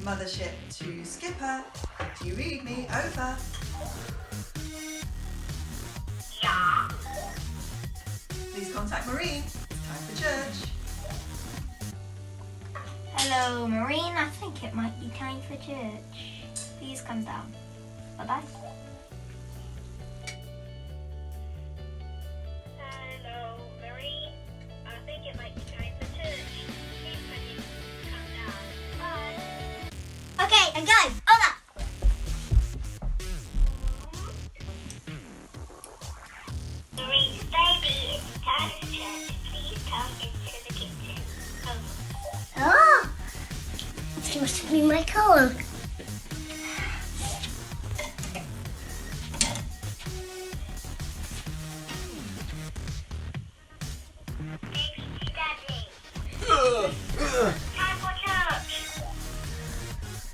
Mothership to Skipper. Do you read me? Over. Yeah. Please contact Maureen. It's time for church. Hello, Maureen. I think it might be time for church. Please come down. Bye-bye. Hello, Maureen. I think it might be time for church. Please can you come down? Bye. Okay, I'm going. Over. Maureen's baby, it's time for church. Please come into the kitchen. Over. Oh, it must be my call. Time for church.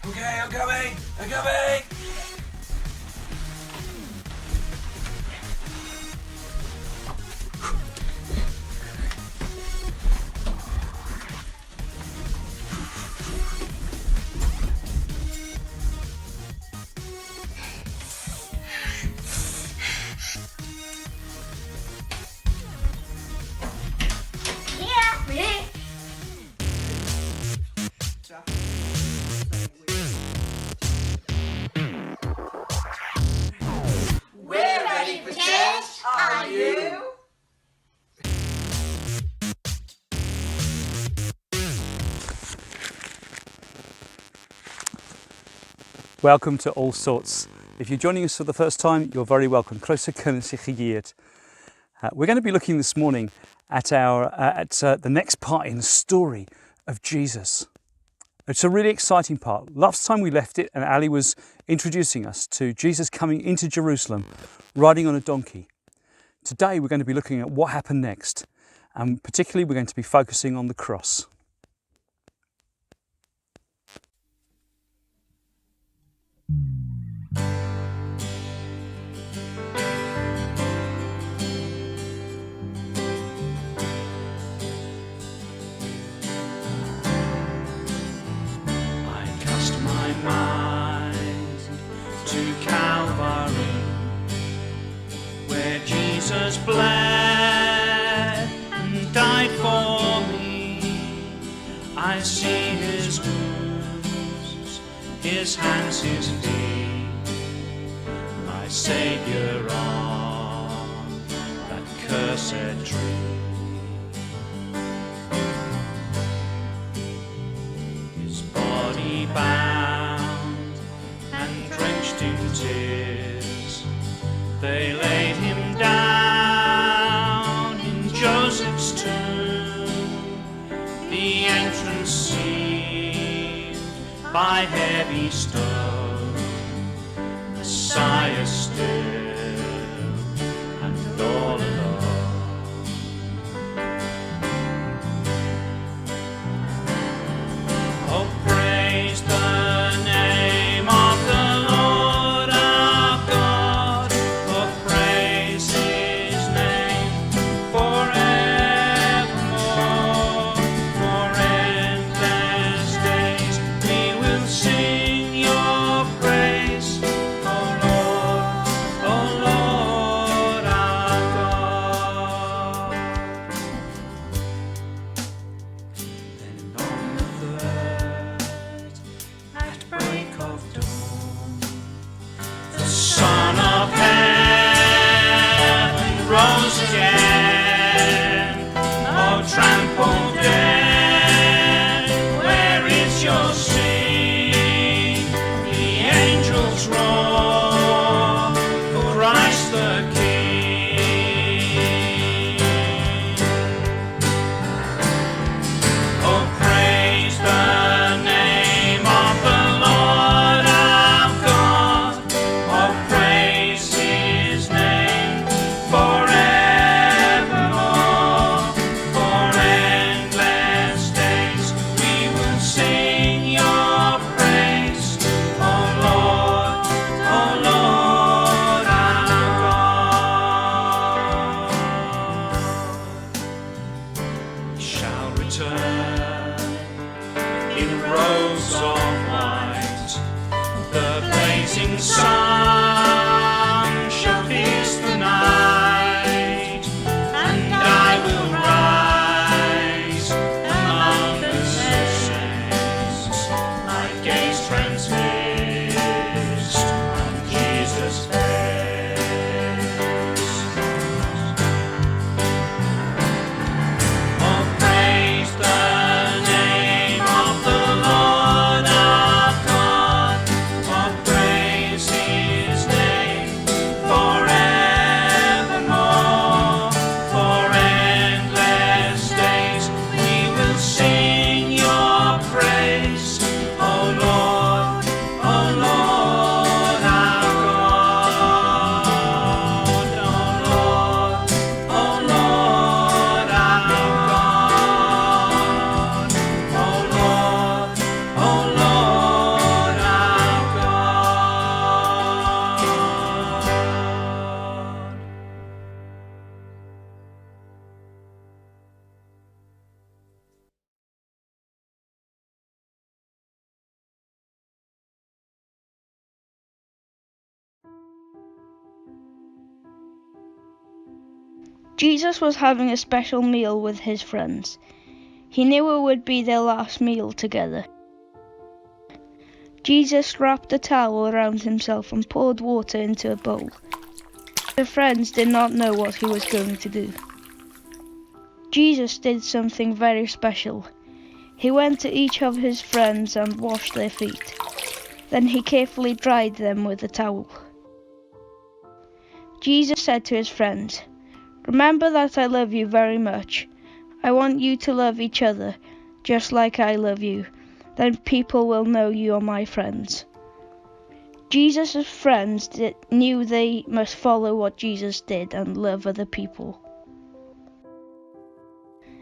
Okay, I'm coming. I'm coming. We're ready for church. Are you? Welcome to All Sorts. If you're joining us for the first time, you're very welcome. Croeso cynnes I chi gyd. We're going to be looking this morning at the next part in the story of Jesus. It's a really exciting part. Last time we left it, and Ali was introducing us to Jesus coming into Jerusalem, riding on a donkey. Today we're going to be looking at what happened next, and particularly we're going to be focusing on the cross. Mind to Calvary, where Jesus bled and died for me. I see his wounds, his hands, his feet, my Saviour on that cursed tree. His body bound and drenched in tears, they laid him down in Joseph's tomb, the entrance sealed by heavy stone, Messiah still and all alone. Oh, praise the name of the Lord our God. Oh, praise his name forevermore. For endless days we will sing your praise, O Lord our God. Then on the third, at break of dawn, the Son of Heaven rose again. Oh, trampled dead, where is your sting? The angels roar for Christ the King. Oh, praise the name of the Lord our God. Oh, praise his name forevermore. For endless days we will sing your praise, O Lord our God. We shall return in robes of white sun shall pierce the night, and I will rise among the saints, my gaze transfixed on Jesus' face. Oh, praise the name of the Lord our God. Oh, praise His name forevermore. For endless days we will sing your praise. Oh Lord our God. Oh Lord our God. Oh Lord our God. Jesus was having a special meal with his friends. He knew it would be their last meal together. Jesus wrapped a towel around himself and poured water into a bowl. The friends did not know what he was going to do. Jesus did something very special. He went to each of his friends and washed their feet. Then he carefully dried them with a towel. Jesus said to his friends, "Remember that I love you very much. I want you to love each other, just like I love you. Then people will know you are my friends." Jesus' friends knew they must follow what Jesus did and love other people.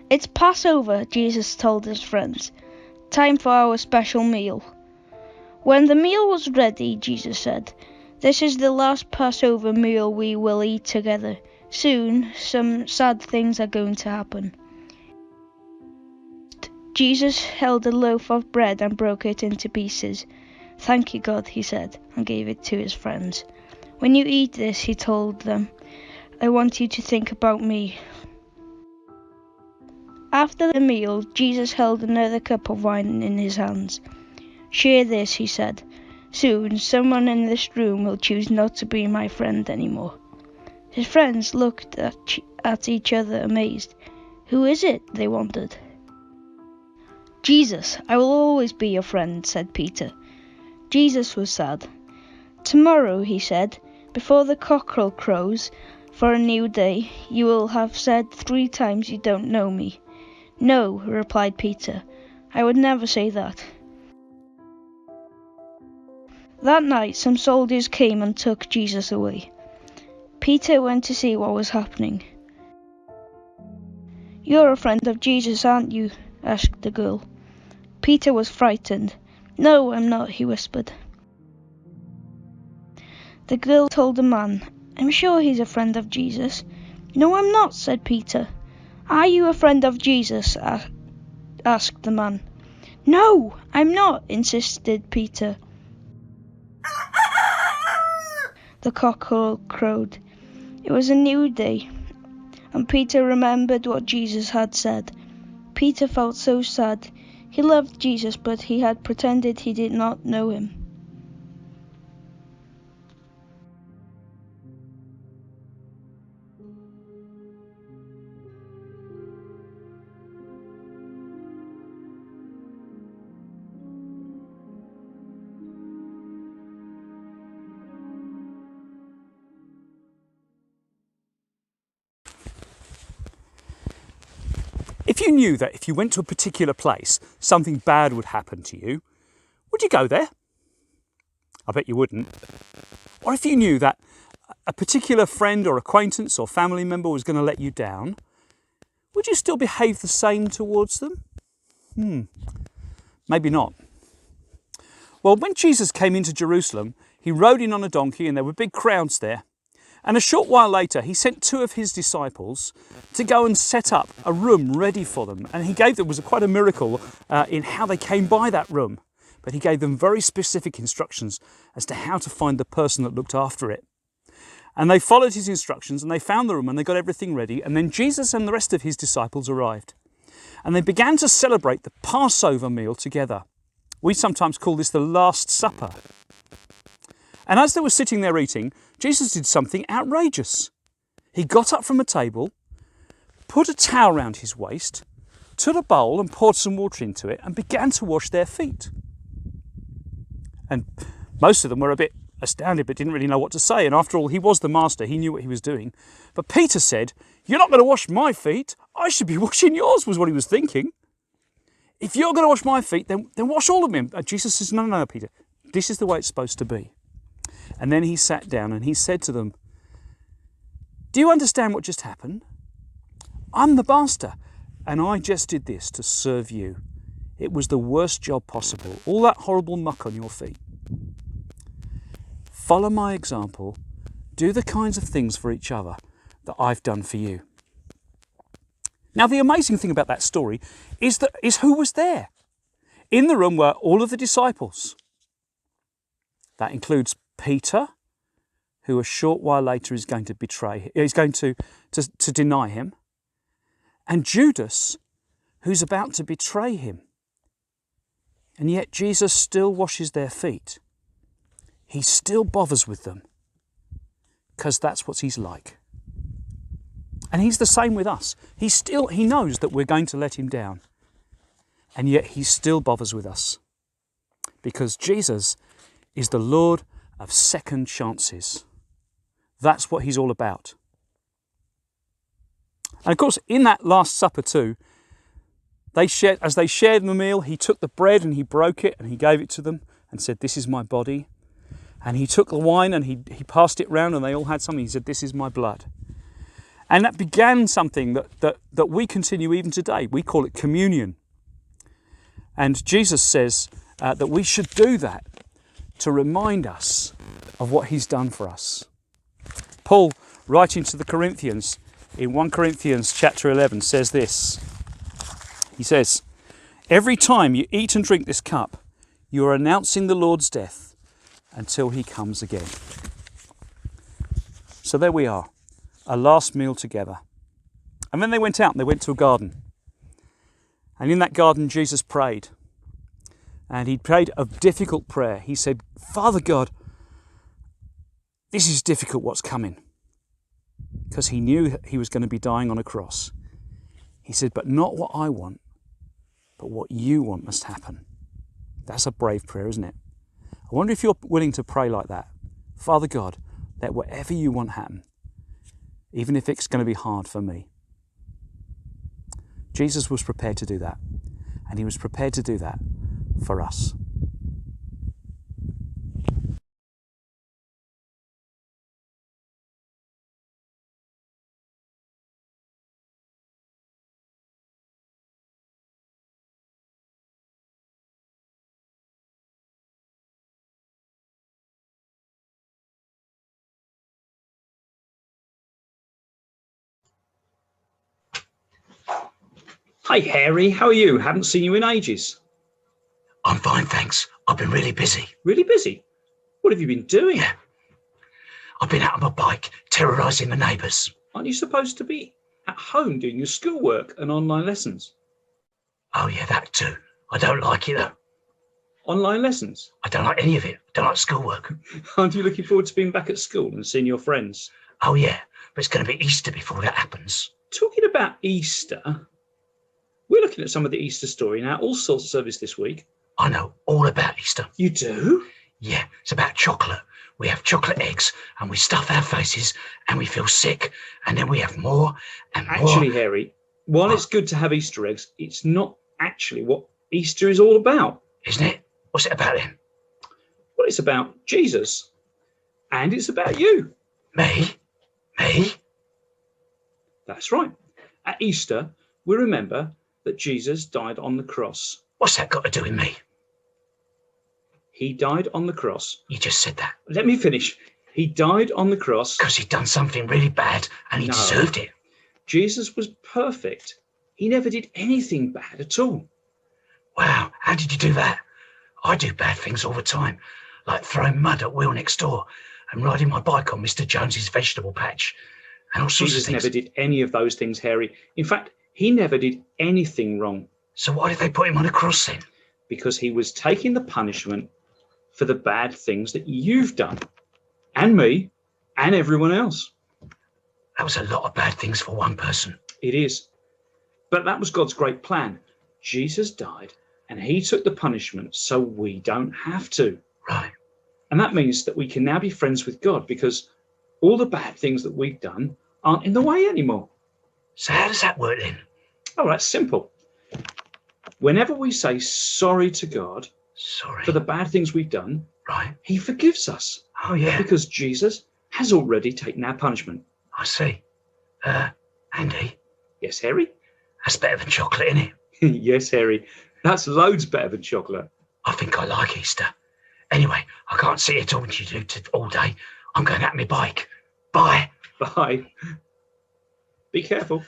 "It's Passover," Jesus told his friends. "Time for our special meal." When the meal was ready, Jesus said, "This is the last Passover meal we will eat together. Soon, some sad things are going to happen." Jesus held a loaf of bread and broke it into pieces. "Thank you, God," he said, and gave it to his friends. "When you eat this," he told them, "I want you to think about me." After the meal, Jesus held another cup of wine in his hands. "Share this," he said. "Soon, someone in this room will choose not to be my friend anymore." His friends looked at each other amazed. "Who is it?" they wondered. "Jesus, I will always be your friend," said Peter. Jesus was sad. "Tomorrow," he said, "before the cockerel crows for a new day, you will have said 3 times you don't know me." "No," replied Peter, "I would never say that." That night some soldiers came and took Jesus away. Peter went to see what was happening. "You're a friend of Jesus, aren't you?" asked the girl. Peter was frightened. "No, I'm not," he whispered. The girl told the man, "I'm sure he's a friend of Jesus." "No, I'm not," said Peter. "Are you a friend of Jesus?" asked the man. "No, I'm not," insisted Peter. The cockerel crowed. It was a new day, and Peter remembered what Jesus had said. Peter felt so sad. He loved Jesus, but he had pretended he did not know him. If you knew that if you went to a particular place, something bad would happen to you, would you go there? I bet you wouldn't. Or if you knew that a particular friend or acquaintance or family member was going to let you down, would you still behave the same towards them? Maybe not. Well, when Jesus came into Jerusalem, he rode in on a donkey and there were big crowds there. And a short while later, he sent 2 of his disciples to go and set up a room ready for them. And he gave them, it was quite a miracle in how they came by that room. but he gave them very specific instructions as to how to find the person that looked after it. And they followed his instructions and they found the room and they got everything ready. And then Jesus and the rest of his disciples arrived. And they began to celebrate the Passover meal together. We sometimes call this the Last Supper. And as they were sitting there eating, Jesus did something outrageous. He got up from a table, put a towel round his waist, took a bowl and poured some water into it and began to wash their feet. And most of them were a bit astounded but didn't really know what to say. And after all, he was the master. He knew what he was doing. But Peter said, "You're not going to wash my feet. I should be washing yours," was what he was thinking. "If you're going to wash my feet, then wash all of them." Jesus says, no, Peter. This is the way it's supposed to be. And then he sat down and he said to them, "Do you understand what just happened? I'm the master, and I just did this to serve you. It was the worst job possible. All that horrible muck on your feet. Follow my example. Do the kinds of things for each other that I've done for you." Now, the amazing thing about that story is who was there. In the room were all of the disciples. That includes Peter, who a short while later is going to betray. He's going to deny him, and Judas, who's about to betray him. And yet Jesus still washes their feet. He still bothers with them, because that's what he's like. And he's the same with us. He knows that we're going to let him down, and yet he still bothers with us, because Jesus is the Lord of second chances. That's what he's all about. And of course, in that Last Supper too, as they shared the meal, he took the bread and he broke it and he gave it to them and said, "This is my body." And he took the wine and he passed it round and they all had something. He said, "This is my blood." And that began something that we continue even today. We call it communion. And Jesus says that we should do that to remind us of what he's done for us. Paul, writing to the Corinthians, in 1 Corinthians chapter 11, says this. He says, "Every time you eat and drink this cup, you are announcing the Lord's death until he comes again." So there we are, a last meal together. And then they went out and they went to a garden. And in that garden, Jesus prayed. And he prayed a difficult prayer. He said, "Father God, this is difficult what's coming." Because he knew he was going to be dying on a cross. He said, "But not what I want, but what you want must happen." That's a brave prayer, isn't it? I wonder if you're willing to pray like that. Father God, let whatever you want happen, even if it's going to be hard for me. Jesus was prepared to do that. And he was prepared to do that for us. Hi Harry, how are you? Haven't seen you in ages. I'm fine, thanks. I've been really busy. Really busy? What have you been doing? Yeah. I've been out on my bike, terrorising the neighbours. Aren't you supposed to be at home doing your schoolwork and online lessons? Oh yeah, that too. I don't like it though. Online lessons? I don't like any of it. I don't like schoolwork. Aren't you looking forward to being back at school and seeing your friends? Oh yeah, but it's going to be Easter before that happens. Talking about Easter, we're looking at some of the Easter story in our ALLSORTS service this week. I know all about Easter. You do? Yeah, it's about chocolate. We have chocolate eggs and we stuff our faces and we feel sick and then we have more and more. Actually, Harry, while it's good to have Easter eggs, it's not actually what Easter is all about. Isn't it? What's it about then? Well, it's about Jesus. And it's about you. Me? Me? That's right. At Easter, we remember that Jesus died on the cross. What's that got to do with me? He died on the cross. You just said that. Let me finish. He died on the cross. Because he'd done something really bad and he deserved it. Jesus was perfect. He never did anything bad at all. Wow, how did you do that? I do bad things all the time, like throwing mud at Will next door and riding my bike on Mr. Jones's vegetable patch and all sorts of Jesus things. never did any of those things, Harry. In fact, he never did anything wrong. So why did they put him on a cross then? Because he was taking the punishment for the bad things that you've done, and me, and everyone else. That was a lot of bad things for one person. It is. But that was God's great plan. Jesus died, and he took the punishment so we don't have to. Right. And that means that we can now be friends with God, because all the bad things that we've done aren't in the way anymore. So how does that work then? Oh, that's simple. Whenever we say sorry to God Sorry. for the bad things we've done, Right. he forgives us, Oh, yeah. because Jesus has already taken our punishment. I see. Andy, Yes, Harry? that's better than chocolate, isn't it? Yes, Harry. That's loads better than chocolate. I think I like Easter. Anyway, I can't sit here talking to you all day. I'm going out on my bike. Bye. Bye. Be careful.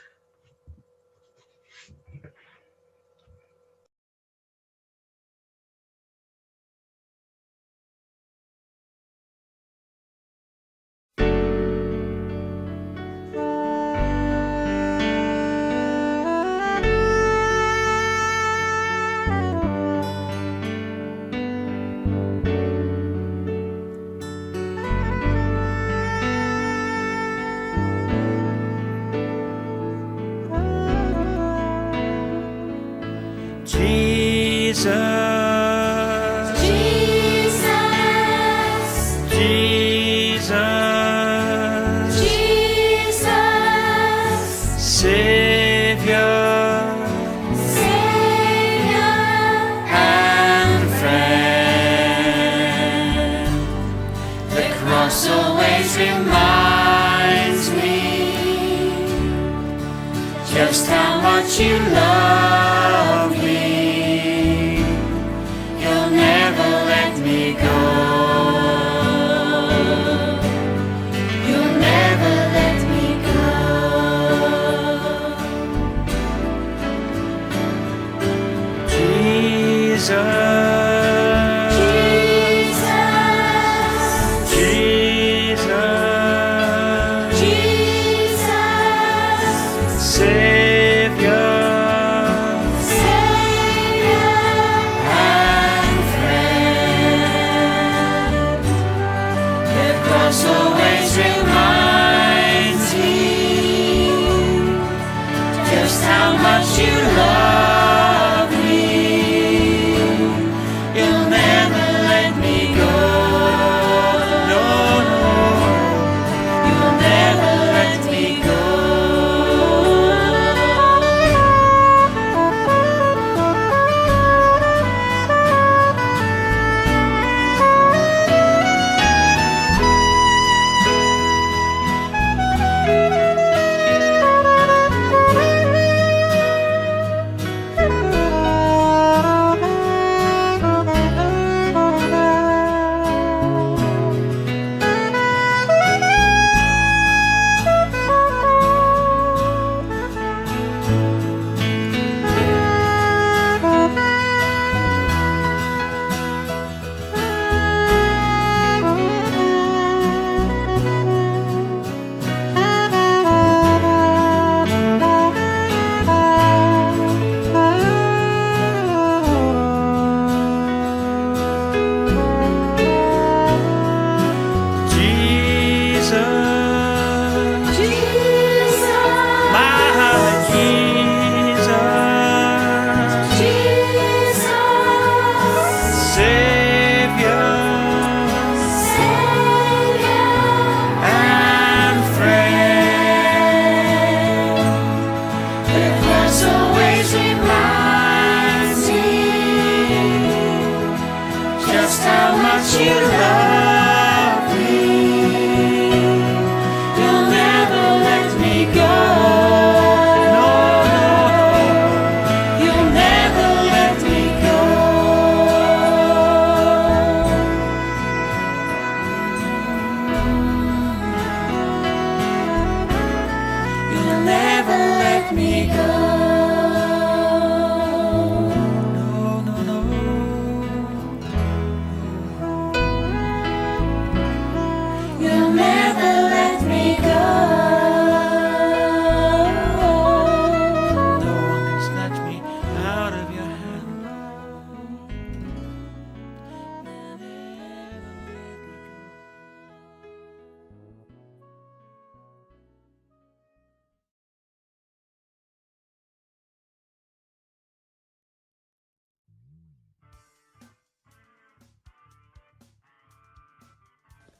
Just how much you love me, you'll never let me go. You'll never let me go. Jesus.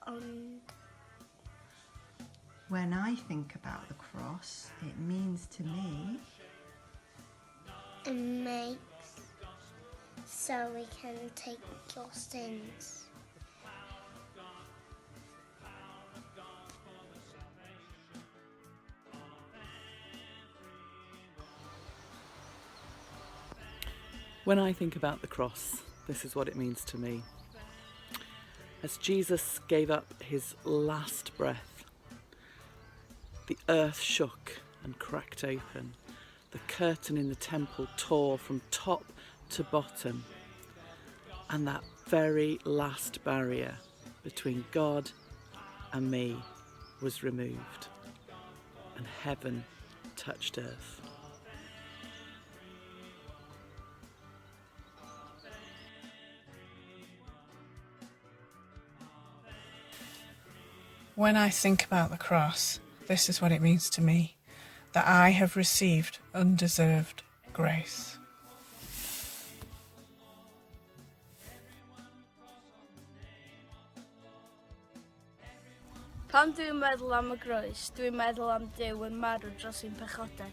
on. When I think about the cross, it means to me And makes so we can take your sins. When I think about the cross, this is what it means to me. As Jesus gave up his last breath, the earth shook and cracked open. The curtain in the temple tore from top to bottom, and that very last barrier between God and me was removed, and heaven touched earth. When I think about the cross, this is what it means to me, that I have received undeserved grace. Pan dwi'n meddwl am y groes, dwi'n meddwl am Duw yn marw dros ein pechodau.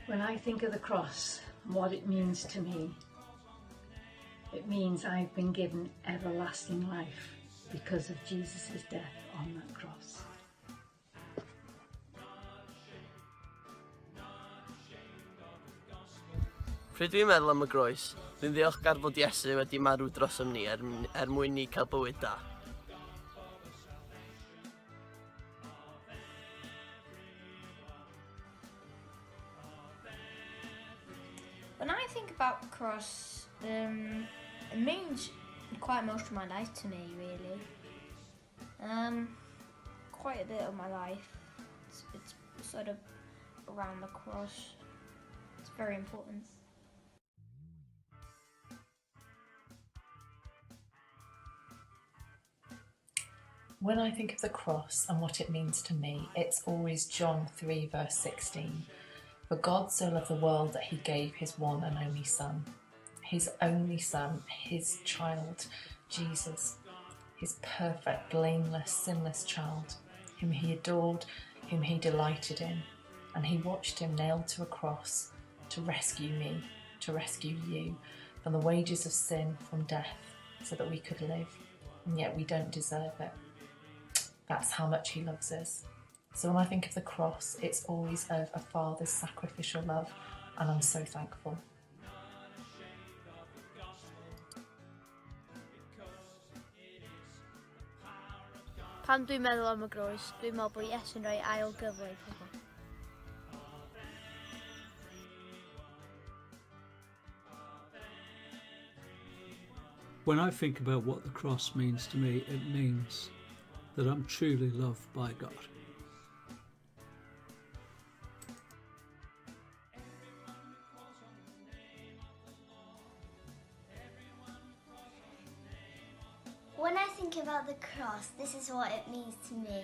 When I think of the cross and what it means to me, it means I've been given everlasting life because of Jesus' death on that cross. Pryd dwi'n meddwl am y groes, dwi'n ddiolchgar fod Iesu wedi marw dros ni mwyn ni cael bywyd da. When I think about the cross, it means quite most of my life to me, really. Quite a bit of my life. It's sort of around the cross. It's very important. When I think of the cross and what it means to me, it's always John 3 verse 16. For God so loved the world that he gave his one and only Son. His only Son, his child, Jesus. His perfect, blameless, sinless child, whom he adored, whom he delighted in. And he watched him nailed to a cross to rescue me, to rescue you, from the wages of sin, from death, so that we could live. And yet we don't deserve it. That's how much he loves us. So when I think of the cross, it's always of a father's sacrificial love, and I'm so thankful. Pan dwi'n meddwl am y groes, dwi'n meddwl bod Iesu'n rhoi ail gyfle i pobl. When I think about what the cross means to me, it means that I'm truly loved by God. When I think about the cross, this is what it means to me.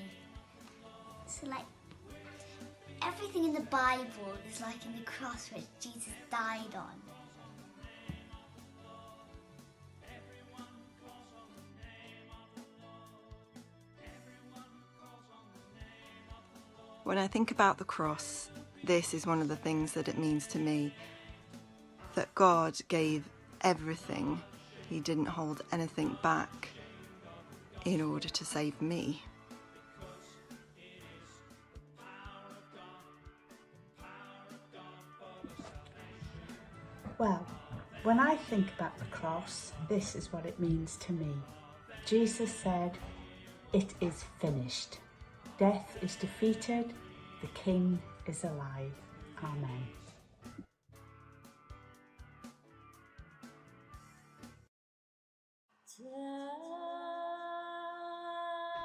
So like, everything in the Bible is like in the cross which Jesus died on. When I think about the cross, this is one of the things that it means to me. That God gave everything. He didn't hold anything back in order to save me. Well, when I think about the cross, this is what it means to me. Jesus said, "It is finished. Death is defeated, the King is alive." Amen.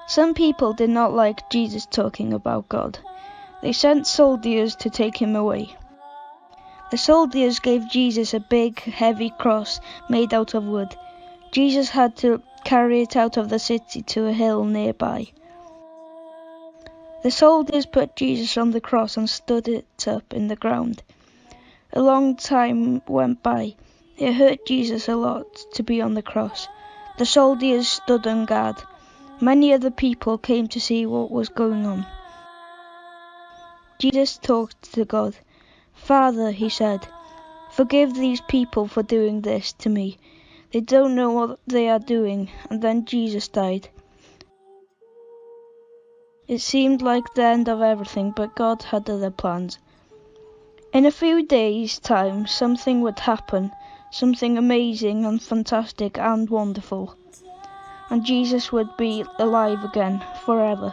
Some people did not like Jesus talking about God. They sent soldiers to take him away. The soldiers gave Jesus a big, heavy cross made out of wood. Jesus had to carry it out of the city to a hill nearby. The soldiers put Jesus on the cross and stood it up in the ground. A long time went by. It hurt Jesus a lot to be on the cross. The soldiers stood on guard. Many other people came to see what was going on. Jesus talked to God. "Father," he said, "forgive these people for doing this to me. They don't know what they are doing." And then Jesus died. It seemed like the end of everything, but God had other plans. In a few days' time, something would happen, something amazing and fantastic and wonderful. And Jesus would be alive again, forever.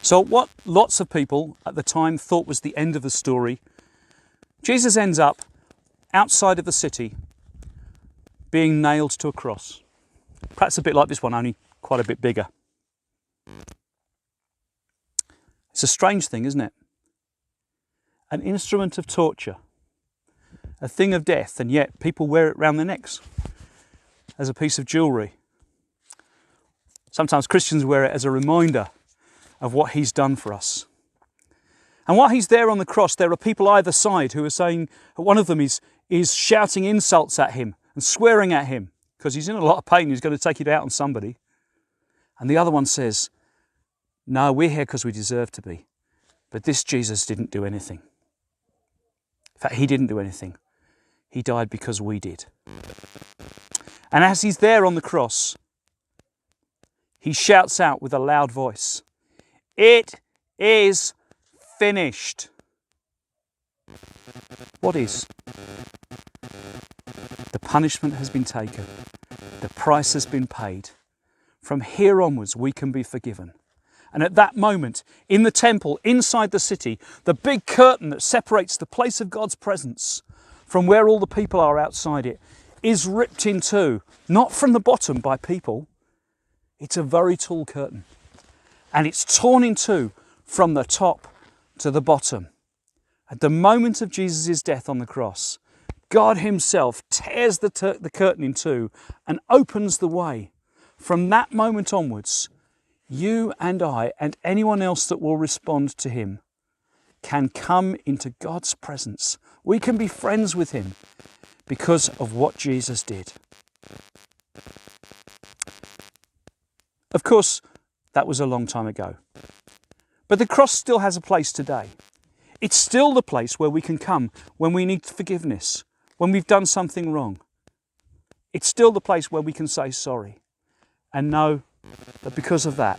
So what lots of people at the time thought was the end of the story, Jesus ends up outside of the city being nailed to a cross. Perhaps a bit like this one, only quite a bit bigger. It's a strange thing, isn't it? An instrument of torture, a thing of death, and yet people wear it round their necks as a piece of jewellery. Sometimes Christians wear it as a reminder of what he's done for us. And while he's there on the cross, there are people either side who are saying, one of them is shouting insults at him and swearing at him because he's in a lot of pain, he's going to take it out on somebody. And the other one says, "No, we're here because we deserve to be. But this Jesus didn't do anything. In fact, he didn't do anything. He died because we did." And as he's there on the cross, he shouts out with a loud voice, "It is finished." What is? The punishment has been taken. The price has been paid. From here onwards, we can be forgiven. And at that moment, in the temple, inside the city, the big curtain that separates the place of God's presence from where all the people are outside it is ripped in two, not from the bottom by people. It's a very tall curtain. And it's torn in two from the top to the bottom. At the moment of Jesus' death on the cross, God himself tears the curtain in two and opens the way. From that moment onwards, you and I and anyone else that will respond to him can come into God's presence. We can be friends with him because of what Jesus did. Of course, that was a long time ago. But the cross still has a place today. It's still the place where we can come when we need forgiveness, when we've done something wrong. It's still the place where we can say sorry and know that because of that,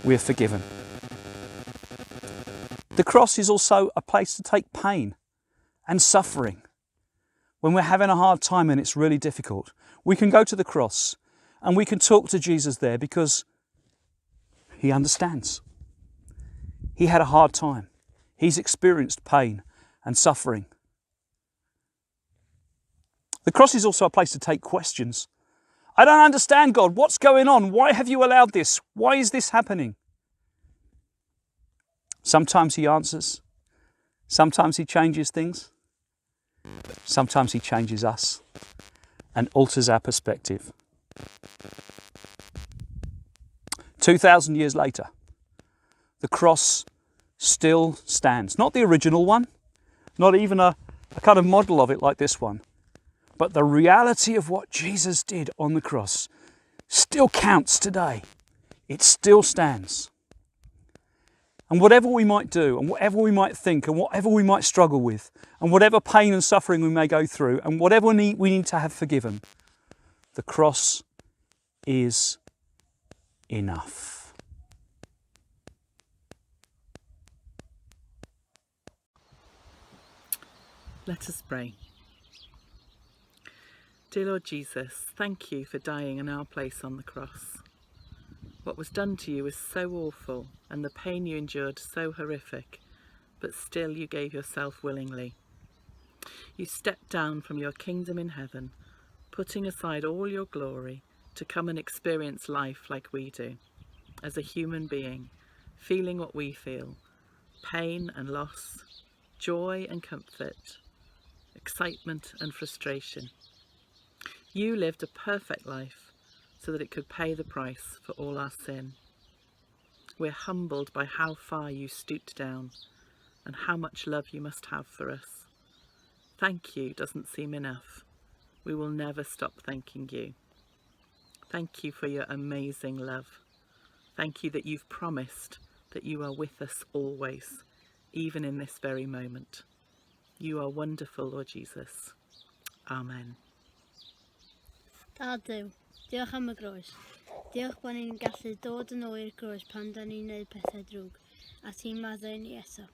we're forgiven. The cross is also a place to take pain and suffering. When we're having a hard time and it's really difficult, we can go to the cross and we can talk to Jesus there because he understands. He had a hard time. He's experienced pain and suffering. The cross is also a place to take questions. I don't understand, God. What's going on? Why have you allowed this? Why is this happening? Sometimes he answers. Sometimes he changes things. Sometimes he changes us and alters our perspective. 2,000 years later, the cross still stands. Not the original one, not even a kind of model of it like this one, but the reality of what Jesus did on the cross still counts today. It still stands. And whatever we might do, and whatever we might think, and whatever we might struggle with, and whatever pain and suffering we may go through, and whatever we need to have forgiven, the cross is enough. Let us pray. Dear Lord Jesus, thank you for dying in our place on the cross. What was done to you was so awful, and the pain you endured so horrific, but still you gave yourself willingly. You stepped down from your kingdom in heaven, putting aside all your glory to come and experience life like we do, as a human being, feeling what we feel, pain and loss, joy and comfort, excitement and frustration. You lived a perfect life so that it could pay the price for all our sin. We're humbled by how far you stooped down and how much love you must have for us. Thank you doesn't seem enough. We will never stop thanking you. Thank you for your amazing love. Thank you that you've promised that you are with us always, even in this very moment. You are wonderful, Lord Jesus. Amen. Dad Duw, diolch am y groes. Diolch bod ni'n gallu dod yn ôl i'r groes pan da ni'n gwneud pethau drwg, a ti'n maddau ni eto.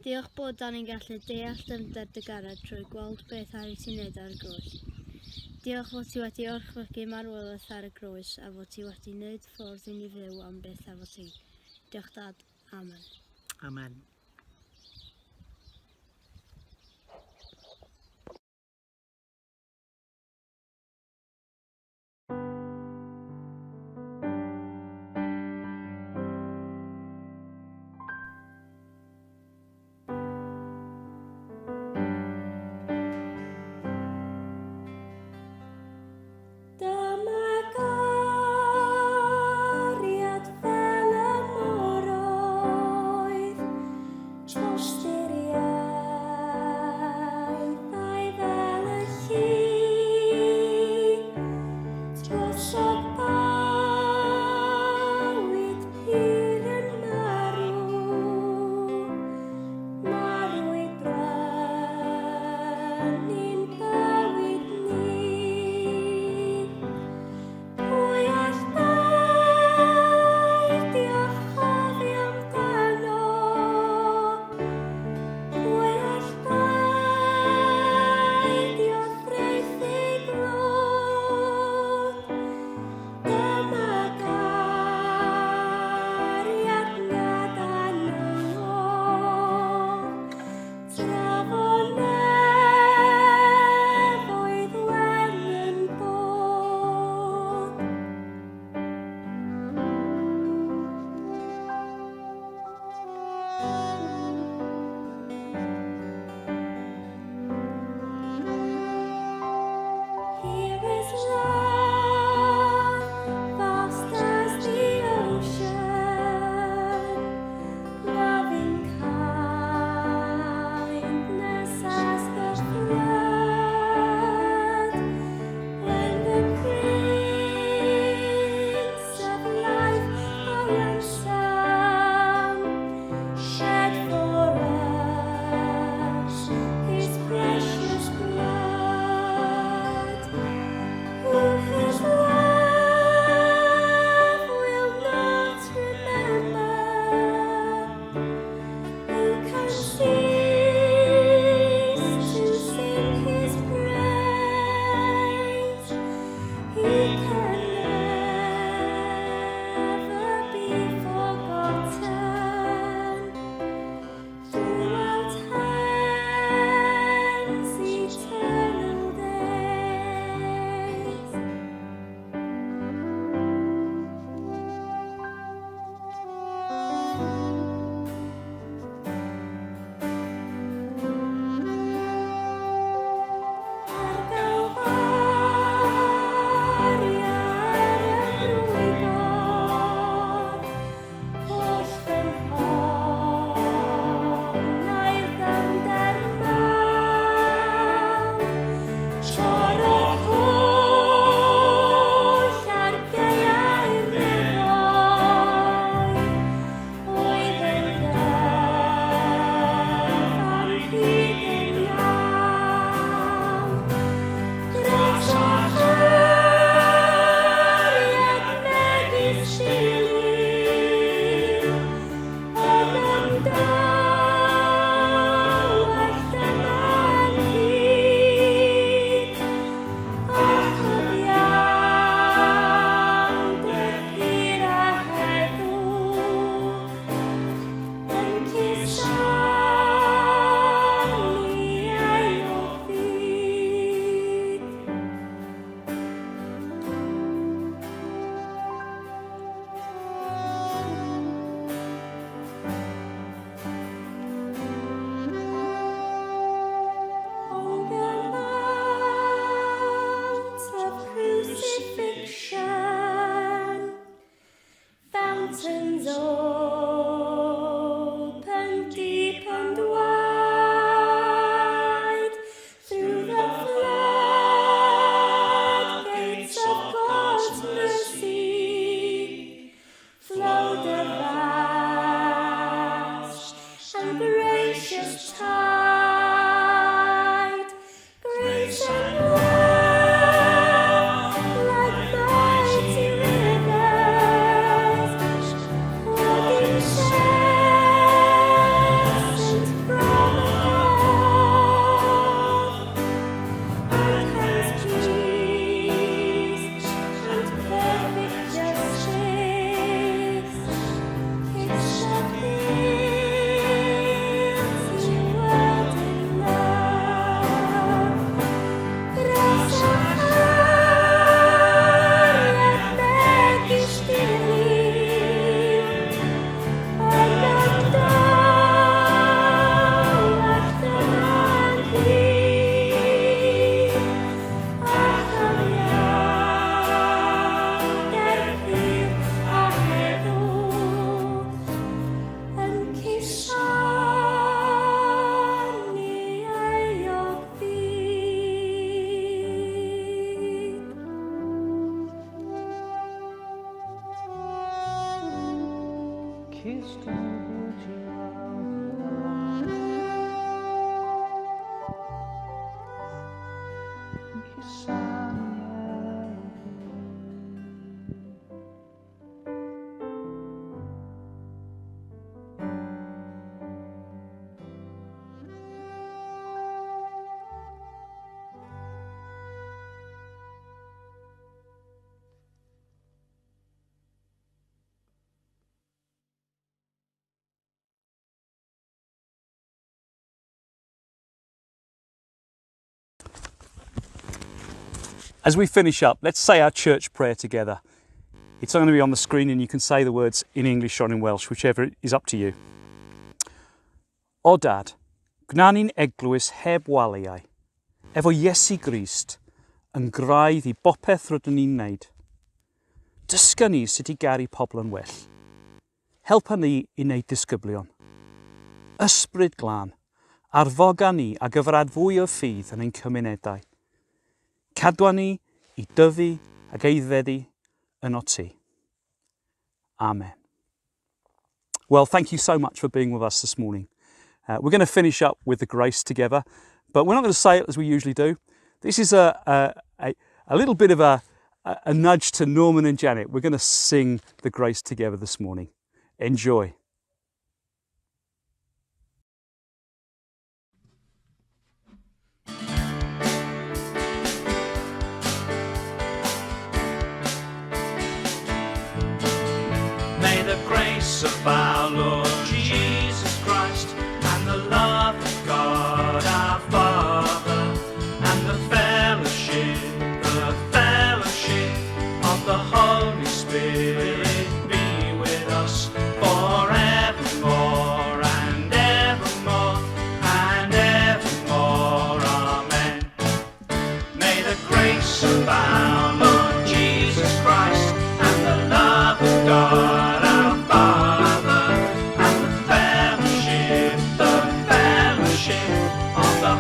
Diolch bod da ni'n gallu deall dyfnder dy garad trwy gweld beth ar ti'n neud ar y groes. Diolch fod ti wedi orchwygu marwolaeth ar y groes a fod ti wedi gwneud ffordd i ni fyw am beth efo ti. Diolch Dad. Amen. Amen. As we finish up, let's say our church prayer together. It's going to be on the screen and you can say the words in English or in Welsh, whichever is up to you. O Dad, gna ni'n eglwys heb waliau, efo Iesu Grist, yn graidd I bopeth rydyn ni'n neud. Dysga ni sut I gari pobl yn well. Helpa ni I neud disgyblion. Ysbryd glân, arfoga ni a gyfrad fwy o ffydd yn ein cymunedau. Cadwa ni I dyfu ac aeddfedu yn o ti. Amen. Well, thank you so much for being with us this morning. We're going to finish up with the grace together, but we're not going to say it as we usually do. This is a little bit of a nudge to Norman and Janet. We're going to sing the grace together this morning. Enjoy. May the grace of our Lord Jesus Christ and the love of God our Father and the fellowship of the Holy Spirit be with us forevermore and evermore and evermore. Amen. May the grace of our Lord Jesus Christ and the love of God our Father and the fellowship of the